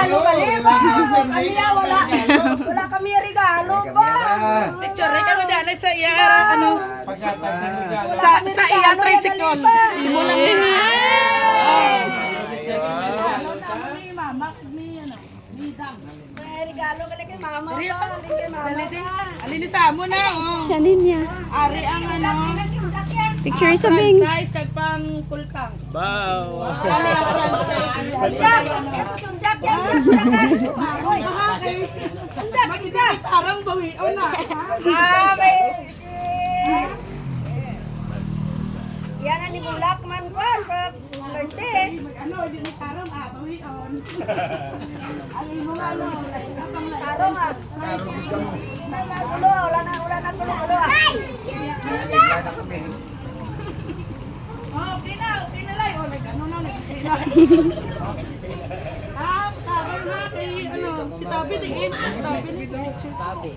regalo kami ba? Kami wala kami regalo ba? Picture kami dyan sa iya, ano, Pagkatag sa regalo. sa iya tricycle. Limo lang din. May regalo ka kay mama ba? Kay mama ba? Alin sa mo na, oh. Siya niya. Ari ang ano, Picture sa Bing. size kag pang full tank. Wow. Ali ang franchise. Sundak yan. Makita tarang bawi o na. May... Yan ang nibulak man ko. Birthday. Ano, di ni tarang bawi on. Ali mo nga no. Tarong ah. Wala na gulo. Okay na lang. O, ano na, tarang na kay, ano, si Tabi, tingin. Si Tabi.